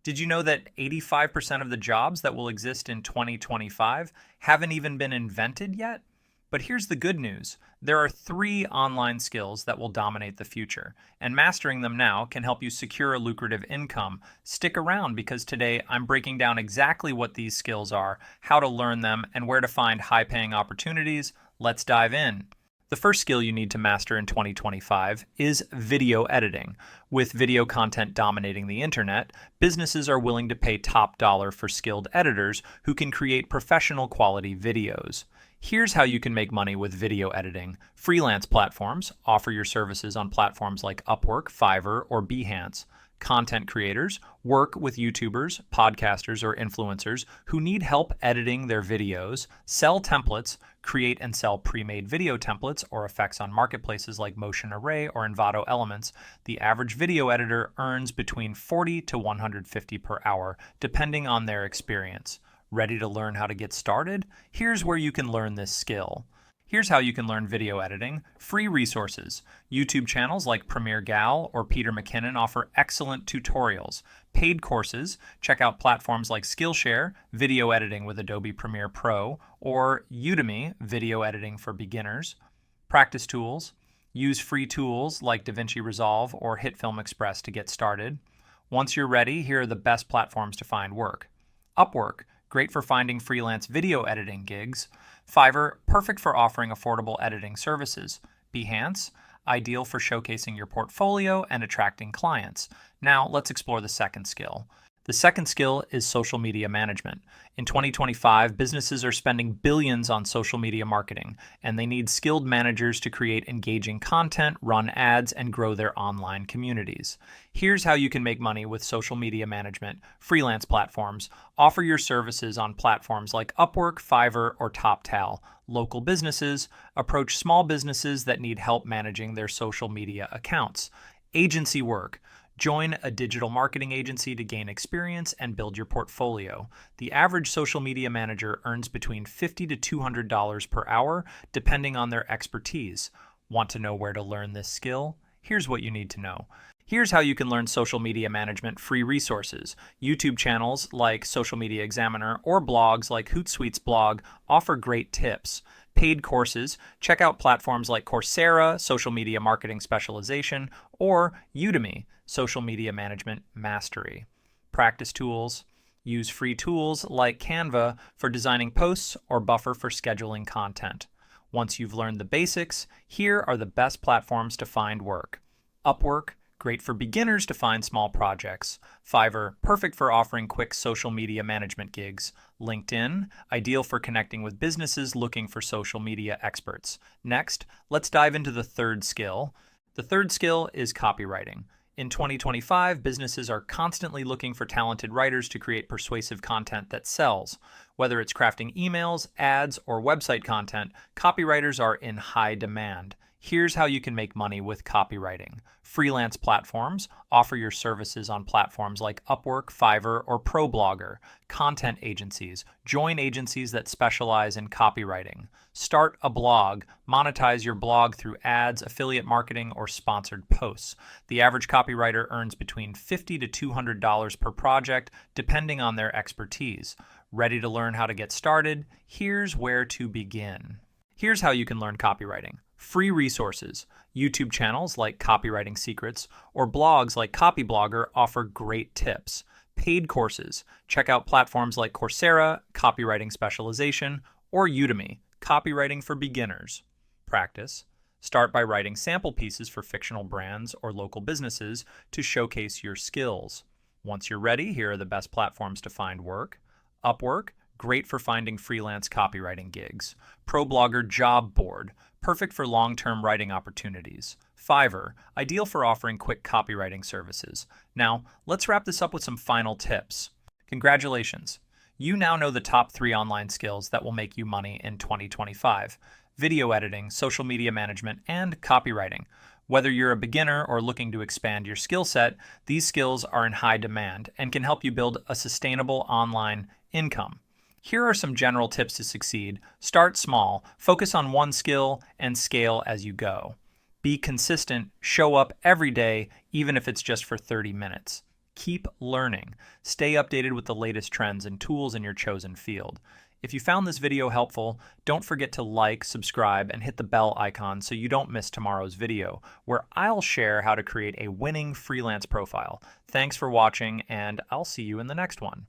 Did you know that 85% of the jobs that will exist in 2025 haven't even been invented yet? But here's the good news. There are 3 online skills that will dominate the future, and mastering them now can help you secure a lucrative income. Stick around because today I'm breaking down exactly what these skills are, how to learn them, and where to find high-paying opportunities. Let's dive in. The first skill you need to master in 2025 is video editing. With video content dominating the internet, businesses are willing to pay top dollar for skilled editors who can create professional quality videos. Here's how you can make money with video editing. Freelance platforms offer your services on platforms like Upwork, Fiverr, or Behance. Content creators work with YouTubers, podcasters, or influencers who need help editing their videos, sell templates, create and sell pre-made video templates or effects on marketplaces like Motion Array or Envato Elements. The average video editor earns between $40 to $150 per hour, depending on their experience. Ready to learn how to get started? Here's where you can learn this skill. Here's how you can learn video editing. Free resources. YouTube channels like Premiere Gal or Peter McKinnon offer excellent tutorials. Paid courses. Check out platforms like Skillshare, video editing with Adobe Premiere Pro, or Udemy, video editing for beginners. Practice tools. Use free tools like DaVinci Resolve or HitFilm Express to get started. Once you're ready, here are the best platforms to find work. Upwork. Great for finding freelance video editing gigs. Fiverr, perfect for offering affordable editing services. Behance, ideal for showcasing your portfolio and attracting clients. Now, let's explore the second skill. The second skill is social media management. In 2025, businesses are spending billions on social media marketing, and they need skilled managers to create engaging content, run ads, and grow their online communities. Here's how you can make money with social media management. Freelance platforms offer your services on platforms like Upwork, Fiverr, or TopTal. Local businesses approach small businesses that need help managing their social media accounts. Agency work. Join a digital marketing agency to gain experience and build your portfolio. The average social media manager earns between $50 to $200 per hour, depending on their expertise. Want to know where to learn this skill? Here's what you need to know. Here's how you can learn social media management. Free resources. YouTube channels like Social Media Examiner or blogs like Hootsuite's blog offer great tips. Paid courses. Check out platforms like Coursera, Social Media Marketing Specialization, or Udemy, Social Media Management Mastery. Practice tools. Use free tools like Canva for designing posts or Buffer for scheduling content. Once you've learned the basics, here are the best platforms to find work. Upwork, great for beginners to find small projects. Fiverr, perfect for offering quick social media management gigs. LinkedIn, ideal for connecting with businesses looking for social media experts. Next, let's dive into the third skill. The third skill is copywriting. In 2025, businesses are constantly looking for talented writers to create persuasive content that sells. Whether it's crafting emails, ads, or website content, copywriters are in high demand. Here's how you can make money with copywriting. Freelance platforms offer your services on platforms like Upwork, Fiverr, or ProBlogger. Content agencies join agencies that specialize in copywriting. Start a blog. Monetize your blog through ads, affiliate marketing, or sponsored posts. The average copywriter earns between $50 to $200 per project, depending on their expertise. Ready to learn how to get started? Here's where to begin. Here's how you can learn copywriting. Free resources. YouTube channels like Copywriting Secrets or blogs like Copyblogger offer great tips. Paid courses. Check out platforms like Coursera, Copywriting Specialization, or Udemy, Copywriting for Beginners. Practice. Start by writing sample pieces for fictional brands or local businesses to showcase your skills. Once you're ready, here are the best platforms to find work. Upwork, great for finding freelance copywriting gigs. ProBlogger Job Board, perfect for long-term writing opportunities. Fiverr, ideal for offering quick copywriting services. Now, let's wrap this up with some final tips. Congratulations. You now know the top 3 online skills that will make you money in 2025. Video editing, social media management, and copywriting. Whether you're a beginner or looking to expand your skill set, these skills are in high demand and can help you build a sustainable online income. Here are some general tips to succeed. Start small, focus on one skill, and scale as you go. Be consistent, show up every day, even if it's just for 30 minutes. Keep learning. Stay updated with the latest trends and tools in your chosen field. If you found this video helpful, don't forget to like, subscribe, and hit the bell icon so you don't miss tomorrow's video, where I'll share how to create a winning freelance profile. Thanks for watching, and I'll see you in the next one.